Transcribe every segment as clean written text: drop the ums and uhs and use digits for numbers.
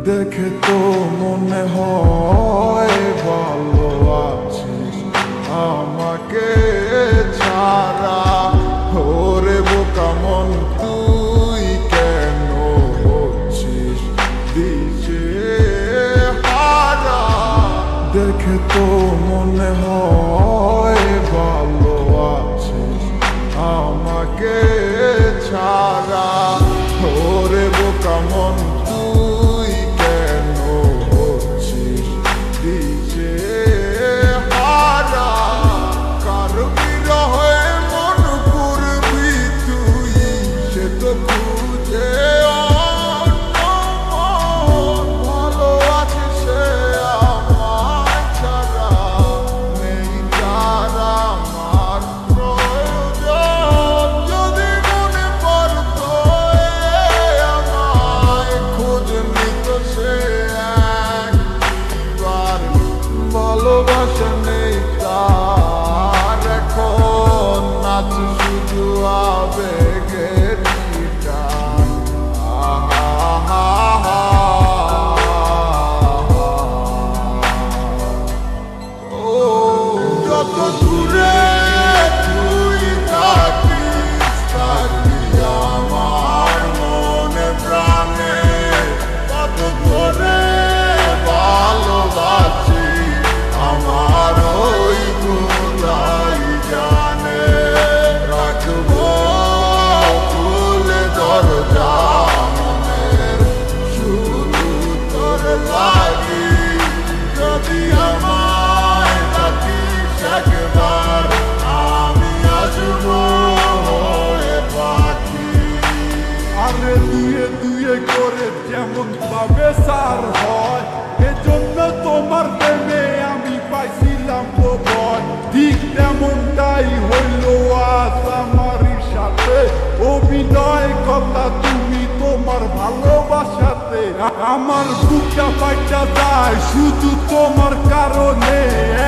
দেখে তো মনে হয় ভালো আছিস আমাকে ছাড়া। ওরে বোকা মন তুই কেন হচ্ছিস দিশে হারা। দেখে তো মনে হয় ভালো আছিস আমাকে ছাড়া। ওরে বোকা মন তুই কেন হচ্ছিস দিশে হারা। কার বিরহে মন করবি তুই সে তো খুঁজে ভালো আছে সে আমার ছাড়া। নেই তার আমার প্রয়োজন। যদি মনে পড়তো আমায় খোঁজ নিত সে একবার। ভালোবাসা নেই তার এখন নাচ শুধু আবেগের গীতার। ও যত দূরে তুই থাকিস থাকি আমার মনে প্রাণে। কত করে ভালোবাসি আমার ওই খোদাই জানে। রাখবো খুলে দরজা মনের শুধু তোর লাগি। যদি আমায় ডাকিস একবার আমি আসবো হয়ে পাখি। আরে দুয়ে দুয়ে করে যেমন ভাবে সার হয় এজন্য তোমার প্রেমে আমি পাইছিলাম তো ভয়। ঠিক তেমনটাই হইল আজ আমারই সাথে। অভিনয় কথা তুমি তোমার ভালোবাসাতে। আমার বুকটা পাইটা যায় শুধু তোমার কারণে।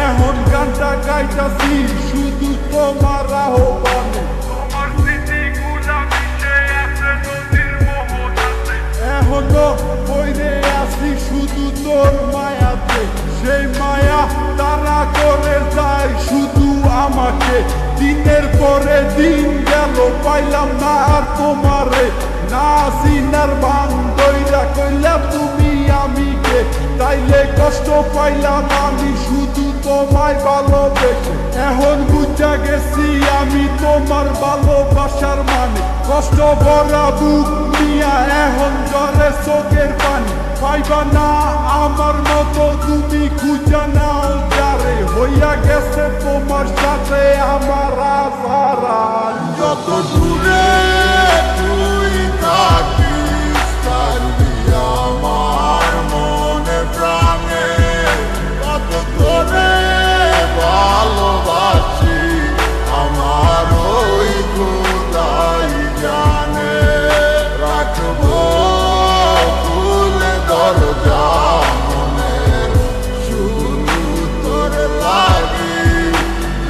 এখন গানটা গাইতাছি শুধু তোমার আহ্বানে। তোমার স্মৃতিগুলা মিশে আছে নদীর মোহনাতে। এখনো বইরে আছি শুধু তোর মায়াতে। সেই মায়া তারা করে যায় শুধু আমাকে। দিনের পরে দিন গেল পাইলাম না আর তোমারে। না সিনার ভান দইরা কইলা তুমি আমিকে। তাইলে কষ্ট পাইলাম আমি শুধু তোমায় ভালোবেসে। এখন বুঝা গেছি আমি তোমার ভালোবাসার মানে। কষ্ট ভরা বুক নিয়া এখন জ্বরে চোখের পানি। পাইবা না আমার মতো তুমি খুঁজা নাও যারে। হইয়া গেছে তোমার সাথে আমার আশারা। যত দূরে তুই থাকিস থাকবি আমার মনে প্রাণে। কত করে ভালোবাসি আমার ওই খোদাই জানে। রাখবো খুলে দরজা মনের শুধু তোর লাগি।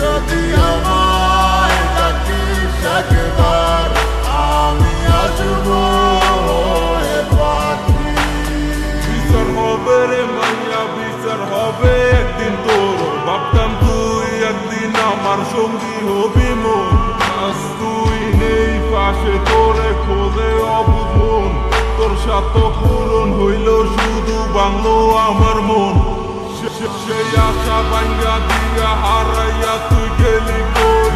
যদি আমায় ডাকিস একবার আমি আসবো হয়ে পাখি। বিচার হবে রে মাইয়া বিচার হবে একদিন তোর। ভাবতাম তুই একদিন আমার সঙ্গী হবি মন। আজ তুই নেই পাশে তোরে খোঁজে অবুঝ মন। তোর সাথ পূরণ হইল শুধু বাংলো আমার মন। সেই আশা ভাঙ্গা দিয়া হারাইয়া তুই গেলি কই।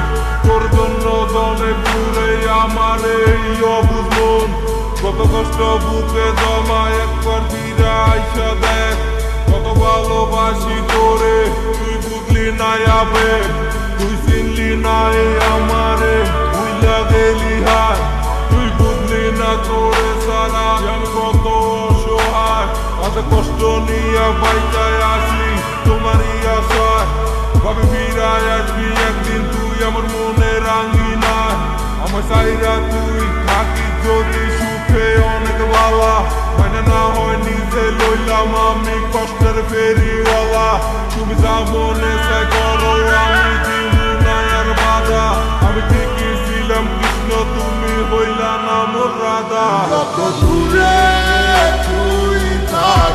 তোর জন্য জলে ঘুরে আমার এই অবুঝ মন। কত কষ্ট বুকে জমা একবার ফিরে আইসা দেখ। কত ভালোবাসি তোরে তুই বুঝলি না আবেগ। তুই চিনলি না আমারে ভুইলা গেলি হায়। তুই বুঝলি না তোরে সারা আমি কত অসহায়। কত কষ্ট নিয়ে বাইচায় আসি তোমারই আশায়। ভাবি ফিরায় আসবি একদিন তুই আমার মনে রাঙ্গিনায়। আমার চাইরা তুই থাকিস যদি সুখে অনেক বালা। মানে না হয় নিজে লইলাম আমি কষ্টের ফেরিওয়ালা। তুমি যা মনে চাই করো আমি জীবনার বাধা। আমি ঠিকই ছিলাম কৃষ্ণ তুমি হইলা না মোর রাধা। কত দূরে তুই থাক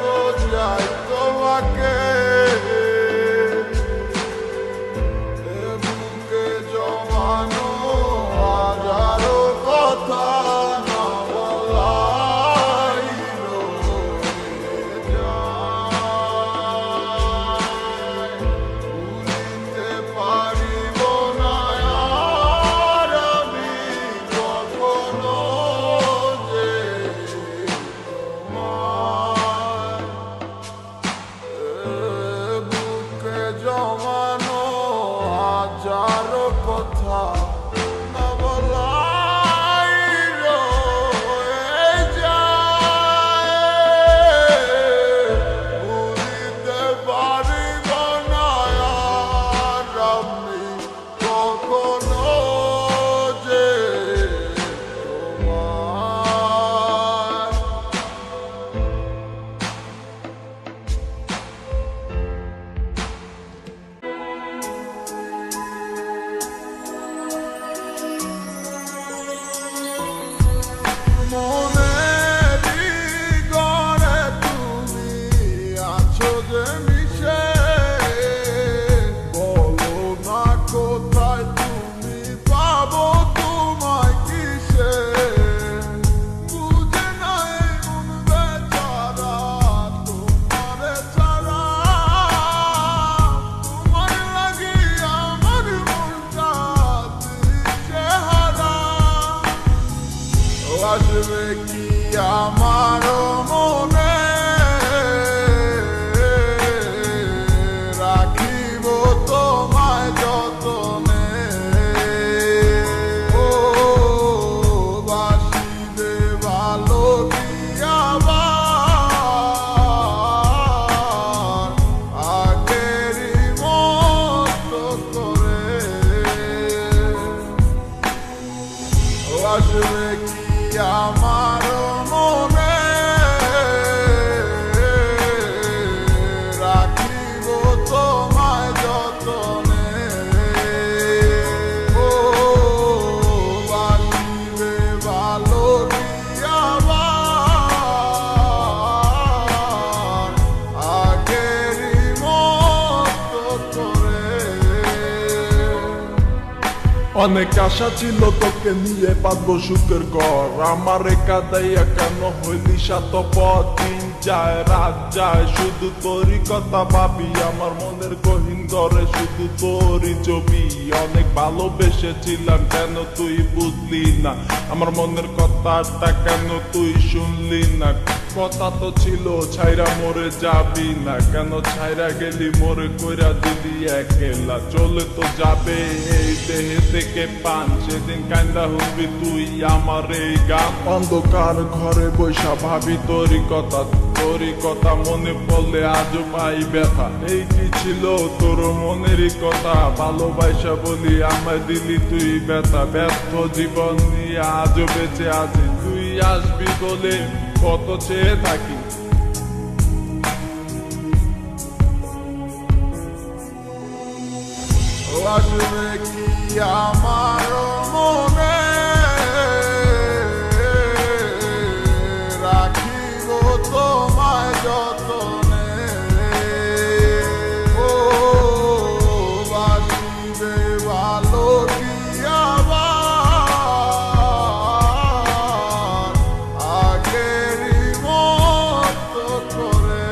বোঝাই তোমাকে বুকে জমানো হাজারো কথা না বলাই রয়ে যায় ভুলিতে পারিব না আর আমি কখনো যে তোমায় বুকে জমানো হাজারো কথা না বলাই রয়ে যায় ভুলিতে পারিব না আর আমি কখনো যে তোমায় মনেরই ঘরে তুমি আছো যে মিশে বলো না কোথায় তুমি পাবো তোমায় কিসে বুঝে নাই মন বেচারা তোমারে ছাড়া তোমার লাগি আমার মনটা দিশেহারা আসবে কি আমার মনে রাখিব তোমায় যতনে ও বাসিবে ভালো দিয়াবার আগেরই মতো করে আসবে কি আমার মনে রাখিব তোমায় যতনে ও বাসিবে ভালো দিয়াবার আগেরই মতো করে অনেক আশা ছিল তোকে নিয়ে বাঁধবো সুখের ঘর আমারে কাদাইয়া কেন হইলি সাতপথ দিন যায় রাত যায় শুধু তোরই কথা ভাবি আমার মনের গহীন ঘরে শুধু তোরই ছবি অনেক ভালোবেসেছিলাম কেন তুই বুঝলি না আমার মনের কথাটা কেন তুই শুনলি না কথা তো ছিল ছাইরা মরে যাবি না কেন ছাইরা গেলি মরে কইরা দিলি একলা চলে তো যাবে এই দেহে থেকে পান সেদিন কান্দা হবি তুই আমার এই গান অন্ধকার ঘরে বৈশা ভাবি তোরই কথা মনে পড়লে আজও পাই ব্যথা এই কি ছিল তোর মনেরই কথা ভালোবাসা বলি আমায় দিলি তুই ব্যথা ব্যর্থ জীবন নিয়ে আজও বেঁচে আছি তুই আসবি বলে কত চেয়ে থাকি আসবে কি আমার মনে রাখিব তোমায় যতনে ও বাসিবে ভালো দিয়াবার আগেরই মতো করে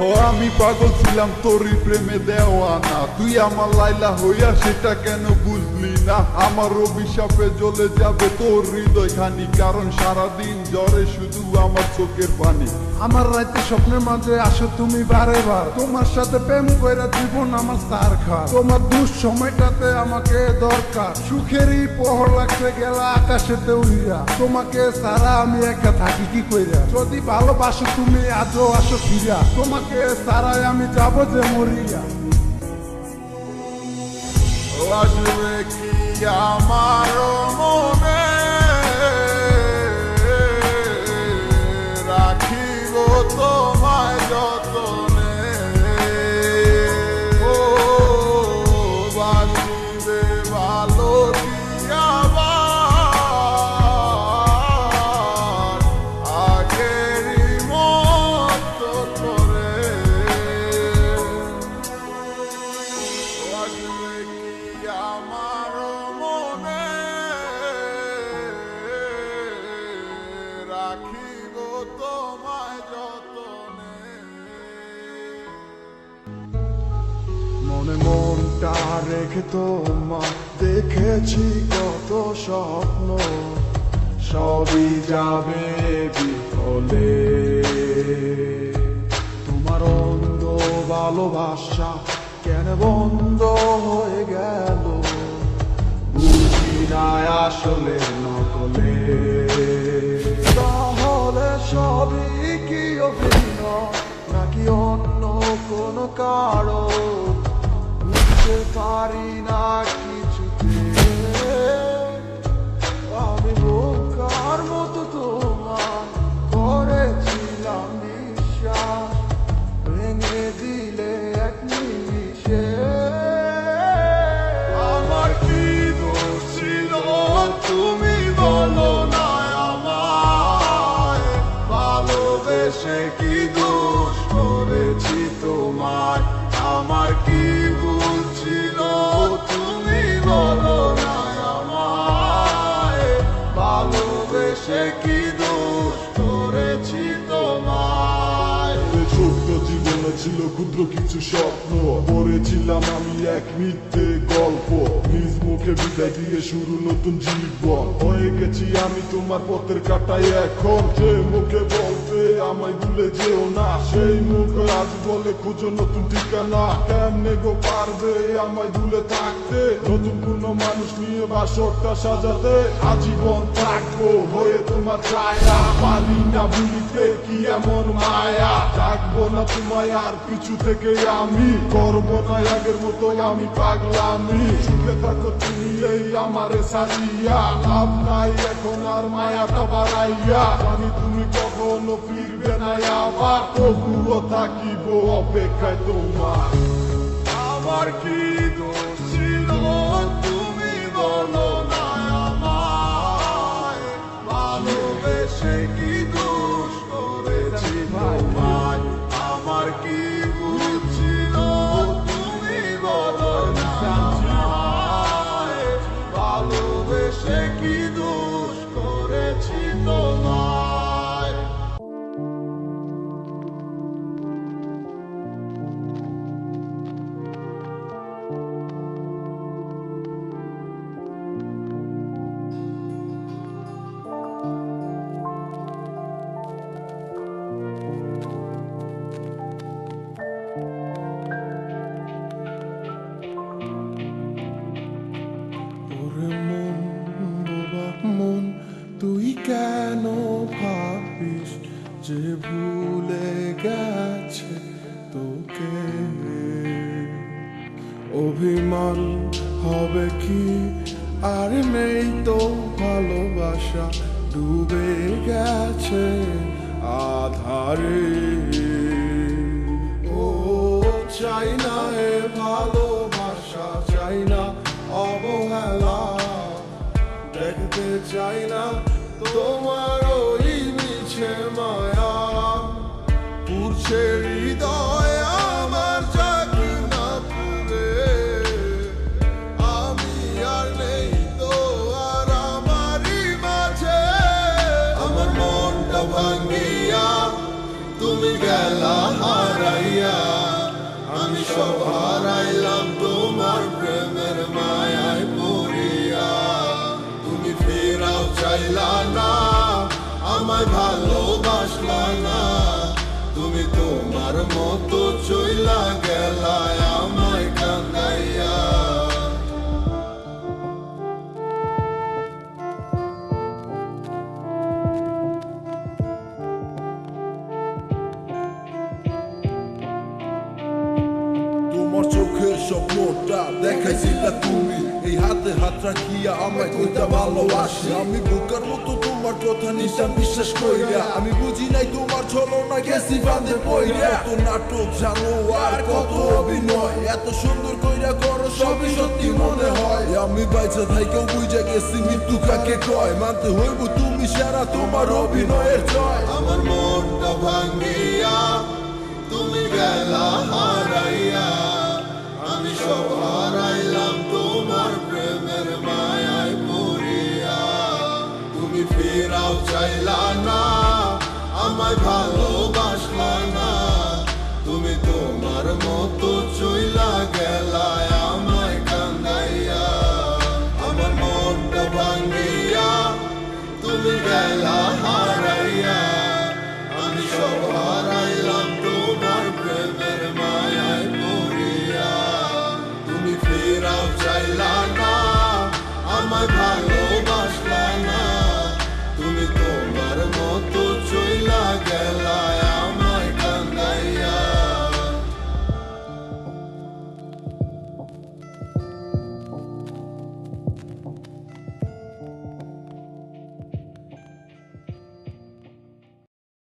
ও আমি পাগল ছিলাম তোরই প্রেমে দেওয়ানা তুই আমার লাইলা হইয়া সেটা কেন বুঝলি না আমার অভিশাপে জ্বলে যাবে তোর হৃদয় খানি কারণ সারাদিন জ্বরে শুধু আমার চোখের পানি আমার রাতে স্বপ্নের মাঝে আসো তুমি বারে বার তোমার সাথে প্রেম কইরা জীবন আমার সার খা তোমার দুঃসময়টাতে আমাকে দরকার সুখেরই পহর লাগতে গেলা আকাশেতে উড়িয়া তোমাকে সারা আমি একা থাকি কি কইরা যদি ভালোবাসো তুমি আজও আসো ফিরা তোমাকে সারাই আমি যাব যে মরিয়া আসবে কি আমার মনে রাখিব তোমায় যতনে ও বাসিবে ভালো দিয়াবার আগে মনে মনটা রেখে তোমার দেখেছি কত স্বপ্ন, সবই যাবে বিফলে। তোমার অন্ধ ভালোবাসা কেন বন্ধ হয়ে গেল, বুঝি না আসলে নকলে। তাহলে সবই কি অভিনয় নাকি অন্য কোনো কারণ, বুঝতে পারি না কিছুতে। আমি বোকার মতো তোমার করেছিলাম বিশ্বাস, ভেঙে দিলে এক নিমিষে। আমার কি দোষ ছিল তুমি বলো না আমায়, ভালোবেসে কি দোষ করেছি তোমায়। আমার কি ভুল ছিল তুমি বলো না আমায়, ভালোবেসে কি দোষ করেছি তোমায়। ছোট্ট জীবনে ছিল ক্ষুদ্র কিছু স্বপ্ন, পড়েছিলাম আমি এক মিথ্যে গল্প। নিজ মুখে বিদায় দিয়ে শুরু নতুন জীবন, হয়ে গেছি আমি তোমার পথের কাটাই এখন। যে মুখে বলতে আমায় ভুলে যেও না, সেই মুখ আজ বলে খুঁজো নতুন ঠিকানা। কেমনে গো পারবে আমায় ভুলে থাকতে, নতুন কোন মানুষ নিয়ে বাসরটা সাজাতে। আজীবন থাকবো হয়ে তোমার ছায়া, পারি না ভুলিতে কি এমন মায়া। থাকবো না তোমায় আর পিছু থেকে আমি, করবো না আগের মতো আমি পাগলামি। সুখে থাকো তুমি এই আমারে সাজিয়া, লাভ নাই এখন আর মায়াটা বাড়াইয়া। জানি তুমি কখনো ফিরবে না আবার, তবুও থাকিব অপেক্ষায় তোমার। আমার কি দোষ ছিল তুমি বলো না আমায়, ভালোবেসে কি দোষ করেছি তোমায়। আমার কি ভুল ছিল তুমি বলো না আমায়, ভালোবেসে কি দোষ করেছি তোমায়। ওরে মন বোবা মন, তুই কেন ভাবিস যে ভুলে গেছে তোকে? অভিমান হবে কি আর নেই তো ভালোবাসা, ডুবে গেছে আধারে। ও চাই না এ ভালোবাসা, চাই না অবহেলা, দেখতে চাই না তোমার ওই মিছে মায়া। পুরছে হৃদয় আমার জাগি না পুরে, আমি আর নেই তো আর আমারই মাঝে। আমার মনটা ভাঙিয়া তুমি গেলা হারাইয়া, আমি সব হারাইলাম তোমার প্রেমের মায়ায় পড়িয়া। তুমি ফেরাও চাইলা না, আমায় ভালোবাসলা না, তুমি তোমার মতো চইলা গেলা আমায় কান্দাইয়া। তোমার চোখের স্বপ্নটা দেখাইছিলা তুমি, এই হাতে হাত রাখিয়া আমায় কইতা ভালোবাসি। আমি বোকার মতো তোমার কথা নিশান বিশ্বাস কইরা, আমি বুঝি নাই তোমার ছলনা গেছি বাঁধে পইরা। কত নাটক জানো আর কত অভিনয়, এত সুন্দর কইরা করো সবই সত্যি মনে হয়। আমি বাইচা থাইকেও বুঝা গেছি মৃত্যু কাকে কয়, মানতে হইব তুমি সেরা তোমার অভিনয়ের জয়। আমার মনটা ভাঙিয়া তুমি গেলা হারাইয়া, আমি সব হারাইলাম তোমার প্রেমের মায়ায় পড়িয়া। তুমি ফেরাও চাইলা না, আমায় ভালোবাসলা না, তুমি তোমার মতো চইলা গেলা